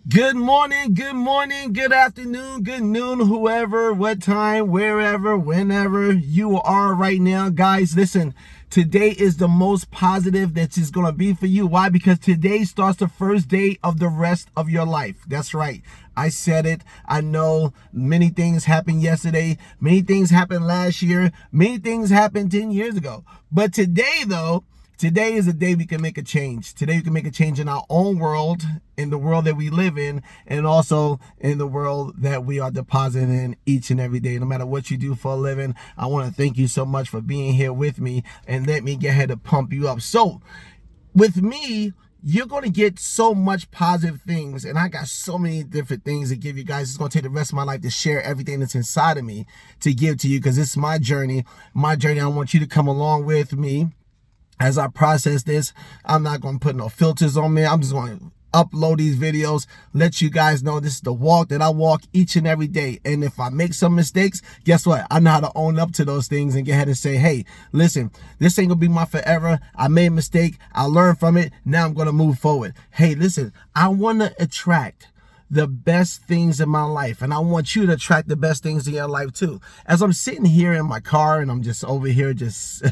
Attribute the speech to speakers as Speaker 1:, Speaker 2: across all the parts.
Speaker 1: Good morning, good afternoon, good noon, whoever, what time, wherever, whenever you are right now. Guys, listen, today is the most positive that is going to be for you. Why? Because today starts the first day of the rest of your life. That's right. I said it. I know many things happened yesterday. Many things happened last year. Many things happened 10 years ago. But today, though, today is the day we can make a change. Today we can make a change in our own world, in the world that we live in, and also in the world that we are depositing in each and every day. No matter what you do for a living, I want to thank you so much for being here with me, and let me get ahead to pump you up. So with me, you're going to get so much positive things, and I got so many different things to give you guys. It's going to take the rest of my life to share everything that's inside of me to give to you, because it's my journey. My journey, I want you to come along with me as I process this. I'm not going to put no filters on me. I'm just going to upload these videos, let you guys know this is the walk that I walk each and every day. And if I make some mistakes, guess what? I know how to own up to those things and get ahead and say, hey, listen, this ain't gonna be my forever. I made a mistake. I learned from it. Now I'm gonna move forward. Hey, listen, I want to attract the best things in my life, and I want you to attract the best things in your life too. As I'm sitting here in my car and I'm just over here just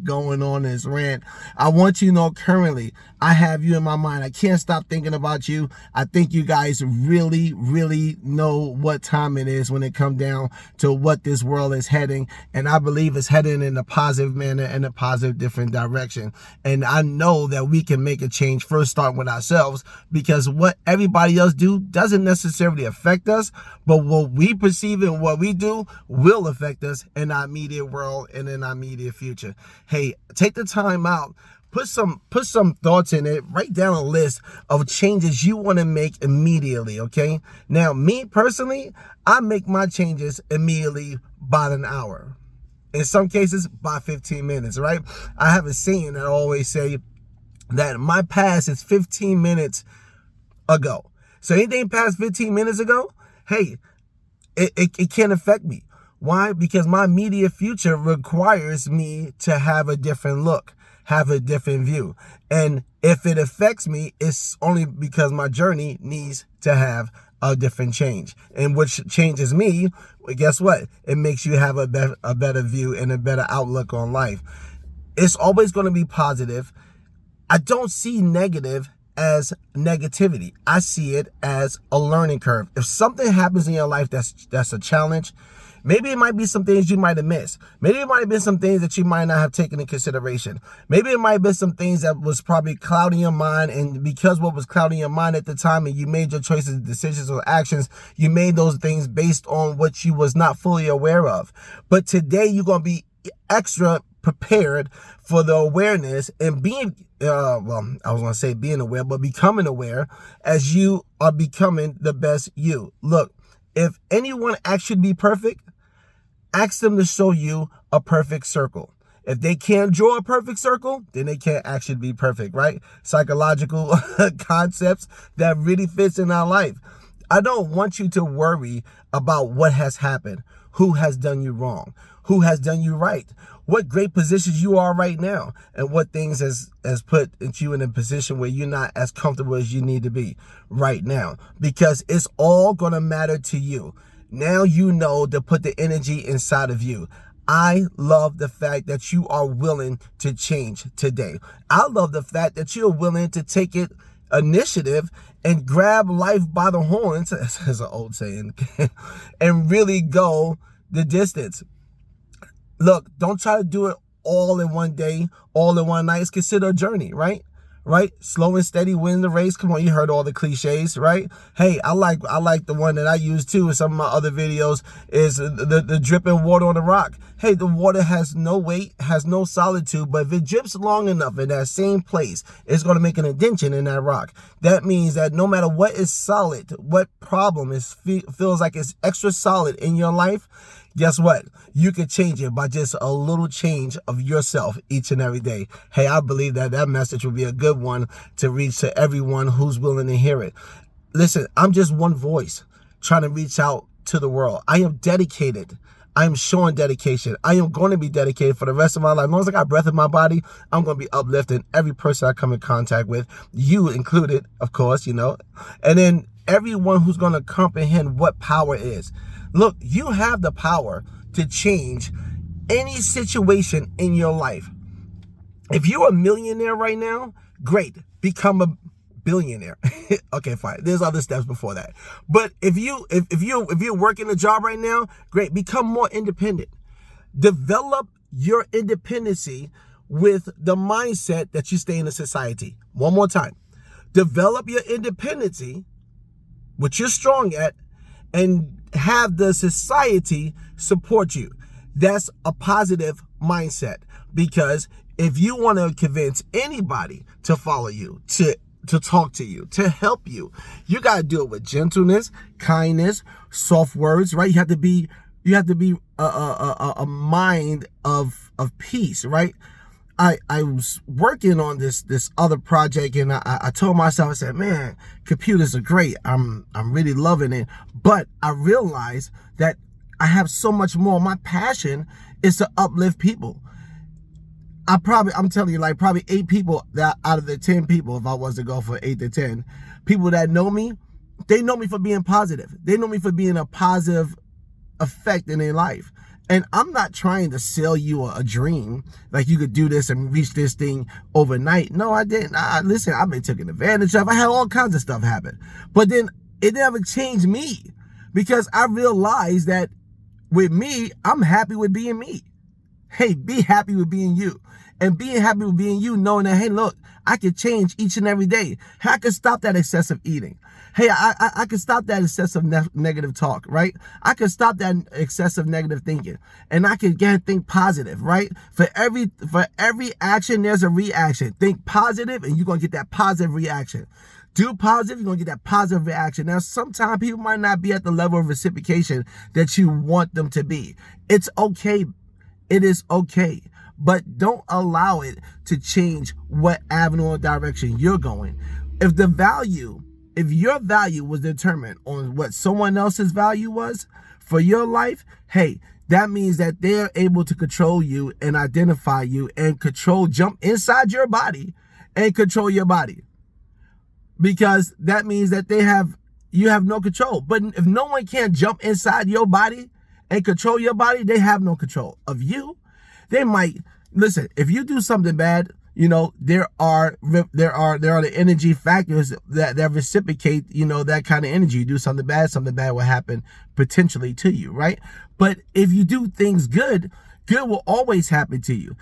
Speaker 1: going on this rant, I want you to know currently I have you in my mind. I can't stop thinking about you. I think you guys really know what time it is when it comes down to what this world is heading, and I believe it's heading in a positive manner, in a positive different direction. And I know that we can make a change, first starting with ourselves, because what everybody else doesn't necessarily affect us, but what we perceive and what we do will affect us in our immediate world and in our immediate future. Hey, take the time out, put some thoughts in it, write down a list of changes you want to make immediately. Okay, now me personally, I make my changes immediately by an hour, in some cases by 15 minutes. Right, I have a saying that I always say that my past is 15 minutes ago. So anything past 15 minutes ago, hey, it can't affect me. Why? Because my immediate future requires me to have a different look, have a different view. And if it affects me, it's only because my journey needs to have a different change. And which changes me, guess what? It makes you have a better view and a better outlook on life. It's always going to be positive. I don't see negative as negativity. I see it as a learning curve. If something happens in your life that's a challenge, maybe it might be some things you might have missed. Maybe it might have been some things that you might not have taken into consideration. Maybe it might have been some things that was probably clouding your mind, and because what was clouding your mind at the time and you made your choices, decisions, or actions, you made those things based on what you was not fully aware of. But today you're going to be extra prepared for the awareness and being, I was going to say being aware, but becoming aware as you are becoming the best you. Look, if anyone asks you to be perfect, ask them to show you a perfect circle. If they can't draw a perfect circle, then they can't actually be perfect, right? Psychological concepts that really fits in our life. I don't want you to worry about what has happened, who has done you wrong, who has done you right, what great positions you are right now, and what things has put you in a position where you're not as comfortable as you need to be right now, because it's all going to matter to you. Now you know to put the energy inside of you. I love the fact that you are willing to change today. I love the fact that you're willing to take it initiative and grab life by the horns, as an old saying, and really go the distance. Look, don't try to do it all in one day, all in one night. It's considered a journey, right? Right? Slow and steady win the race. Come on, you heard all the cliches, right? Hey, I like the one that I use too in some of my other videos, is the dripping water on the rock. Hey, the water has no weight, has no solitude, but if it drips long enough in that same place, it's going to make an indentation in that rock. That means that no matter what is solid, what problem feels like it's extra solid in your life, guess what? You can change it by just a little change of yourself each and every day. Hey, I believe that message will be a good one to reach to everyone who's willing to hear it. Listen, I'm just one voice trying to reach out to the world. I am dedicated. I am showing dedication. I am going to be dedicated for the rest of my life. As long as I got breath in my body, I'm going to be uplifting every person I come in contact with, you included, of course, you know. And then everyone who's going to comprehend what power is. Look, you have the power to change any situation in your life. If you're a millionaire right now, great, become a billionaire. Okay, fine. There's other steps before that. But if you're working a job right now, great, become more independent. Develop your independency with the mindset that you stay in a society. One more time. Develop your independency, which you're strong at, and have the society support you. That's a positive mindset, because if you want to convince anybody to follow you, to talk to you, to help you, you got to do it with gentleness, kindness, soft words, right? You have to be a mind of peace, right? I was working on this other project, and I told myself, I said, man, computers are great. I'm really loving it. But I realized that I have so much more. My passion is to uplift people. I'm telling you, like probably 8 people that out of the 10 people, if I was to go for 8 to 10 people that know me, they know me for being positive. They know me for being a positive effect in their life. And I'm not trying to sell you a dream, like you could do this and reach this thing overnight. No, I didn't. Listen, I've been taken advantage of. I had all kinds of stuff happen. But then it never changed me, because I realized that with me, I'm happy with being me. Hey, be happy with being you. And being happy with being you, knowing that, hey, look, I can change each and every day. Hey, I can stop that excessive eating. Hey, I can stop that excessive negative talk, right? I can stop that excessive negative thinking. And I can again think positive, right? For every action, there's a reaction. Think positive, and you're going to get that positive reaction. Do positive, you're going to get that positive reaction. Now, sometimes people might not be at the level of reciprocation that you want them to be. It's okay. It is okay. But don't allow it to change what avenue or direction you're going. If your value was determined on what someone else's value was for your life, hey, that means that they're able to control you and identify you and jump inside your body and control your body. Because that means that you have no control. But if no one can jump inside your body and control your body, they have no control of you. They might, listen, if you do something bad, you know, there are the energy factors that reciprocate, you know, that kind of energy. You do something bad will happen potentially to you, right? But if you do things good will always happen to you.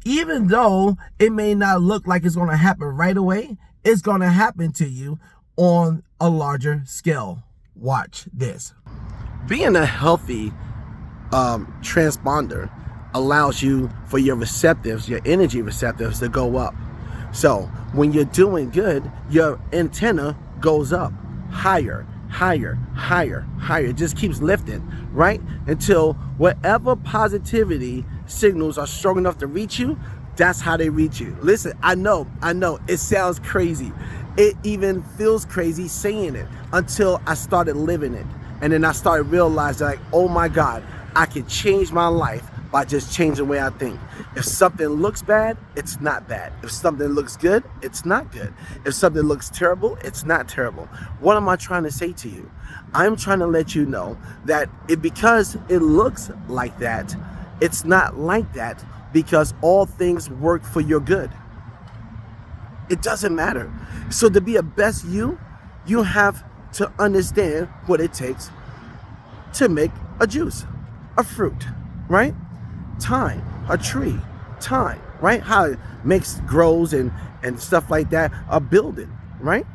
Speaker 1: Even though it may not look like it's going to happen right away, it's going to happen to you on a larger scale. Watch this. Being a healthy transponder allows you for your energy receptors to go up. So when you're doing good, your antenna goes up higher, higher, higher, higher. It just keeps lifting, right? Until whatever positivity signals are strong enough to reach you, that's how they reach you. Listen, I know, it sounds crazy. It even feels crazy saying it until I started living it. And then I started realizing, like, oh my God, I can change my life by just changing the way I think. If something looks bad, it's not bad. If something looks good, it's not good. If something looks terrible, it's not terrible. What am I trying to say to you? I'm trying to let you know that because it looks like that, it's not like that, because all things work for your good. It doesn't matter. So to be a best you have to understand what it takes to make a juice, a fruit, right? Time, a tree, time, right? How it grows and stuff like that, a building, right?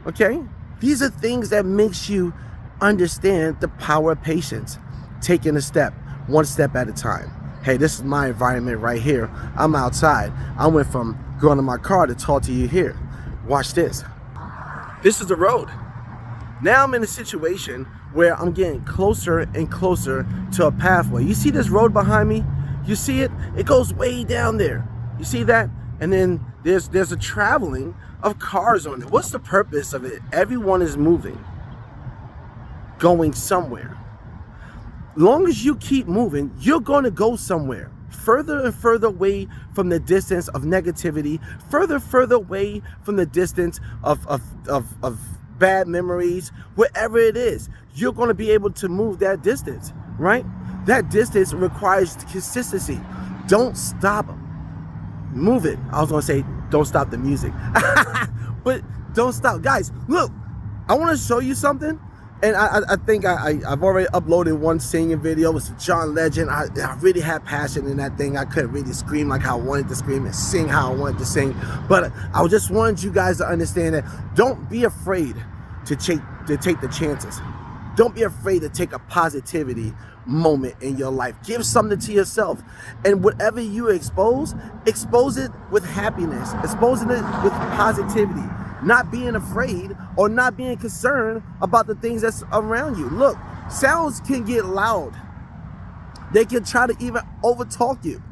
Speaker 1: Okay? These are things that makes you understand the power of patience, taking a step, one step at a time. Hey, this is my environment right here. I'm outside. I went from going to my car to talk to you here. Watch this. This is the road. Now I'm in a situation where I'm getting closer and closer to a pathway. You see this road behind me? You see it? It goes way down there. You see that? And then there's a traveling of cars on it. What's the purpose of it? Everyone is moving, going somewhere. Long as you keep moving, you're going to go somewhere. Further and further away from the distance of negativity, further away from the distance of bad memories, whatever it is, you're going to be able to move that distance, right? That distance requires consistency. Don't stop moving. I was going to say, don't stop the music. But don't stop. Guys, look, I want to show you something. And I think I've already uploaded one singing video. It was John Legend. I really had passion in that thing. I couldn't really scream like how I wanted to scream and sing how I wanted to sing. But I just wanted you guys to understand that don't be afraid to take the chances. Don't be afraid to take a positivity moment in your life. Give something to yourself. And whatever you expose it with happiness. Exposing it with positivity. Not being afraid or not being concerned about the things that's around you. Look, sounds can get loud. They can try to even overtalk you.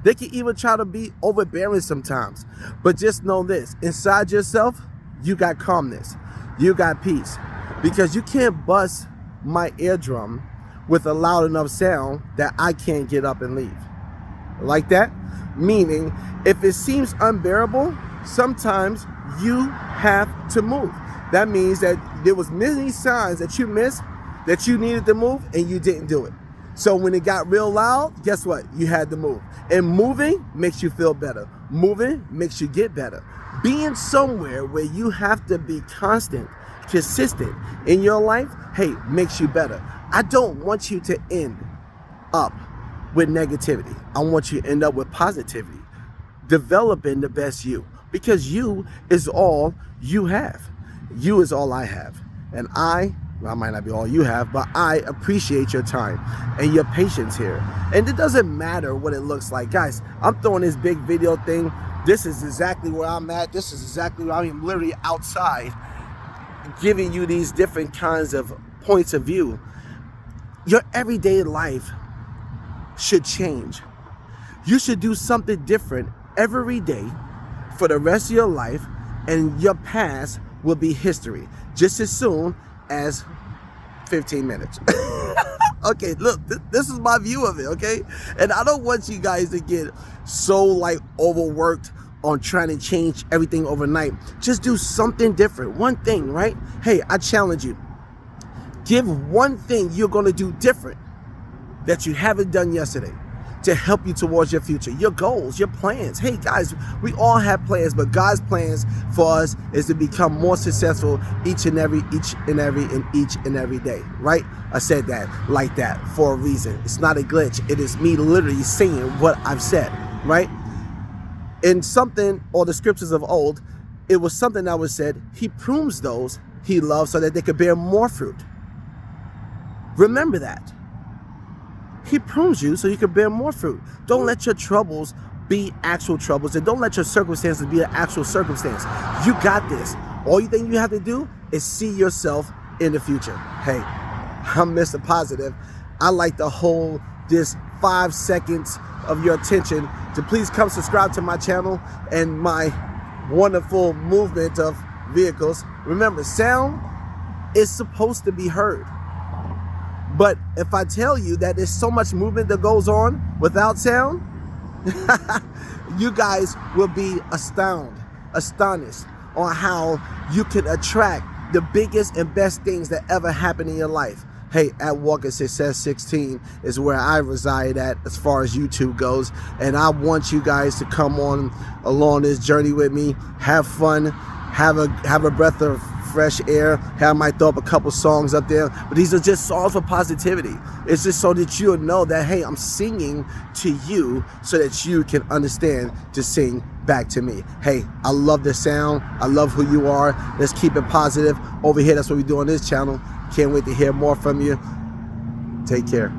Speaker 1: They can even try to be overbearing sometimes. But just know this, inside yourself, you got calmness. You got peace. Because you can't bust my eardrum with a loud enough sound that I can't get up and leave. Like that? Meaning, if it seems unbearable, sometimes you have to move. That means that there was many signs that you missed that you needed to move and you didn't do it. So when it got real loud, guess what? You had to move. And moving makes you feel better. Moving makes you get better. Being somewhere where you have to be constant, consistent in your life, hey, makes you better. I don't want you to end up with negativity. I want you to end up with positivity. Developing the best you. Because you is all you have. You is all I have. And I might not be all you have, but I appreciate your time and your patience here. And it doesn't matter what it looks like. Guys, I'm throwing this big video thing. This is exactly where I'm at. This is exactly where I'm literally outside giving you these different kinds of points of view. Your everyday life should change. You should do something different every day for the rest of your life, and your past will be history just as soon as 15 minutes. Okay, look, this is my view of it, okay? And I don't want you guys to get so like overworked on trying to change everything overnight. Just do something different, one thing, right? Hey, I challenge you. Give one thing you're gonna do different that you haven't done yesterday, to help you towards your future, your goals, your plans. Hey guys, we all have plans, but God's plans for us is to become more successful each and every day, right? I said that like that for a reason. It's not a glitch. It is me literally saying what I've said, right? In something, or the scriptures of old, it was something that was said, he prunes those he loves so that they could bear more fruit. Remember that. He prunes you so you can bear more fruit. Don't let your troubles be actual troubles, and don't let your circumstances be an actual circumstance. You got this. All you think you have to do is see yourself in the future. Hey, I'm Mr. Positive. I like to hold this 5 seconds of your attention to please come subscribe to my channel and my wonderful movement of vehicles. Remember, sound is supposed to be heard. But if I tell you that there's so much movement that goes on without sound, you guys will be astonished on how you can attract the biggest and best things that ever happen in your life. Hey, at Walker Success 16 is where I reside at as far as YouTube goes. And I want you guys to come on along this journey with me. Have fun. Have a breath of fresh air. I might throw up a couple songs up there, but these are just songs for positivity. It's just so that you'll know that, hey, I'm singing to you so that you can understand to sing back to me. Hey, I love the sound. I love who you are. Let's keep it positive over here. That's what we do on this channel. Can't wait to hear more from you. Take care.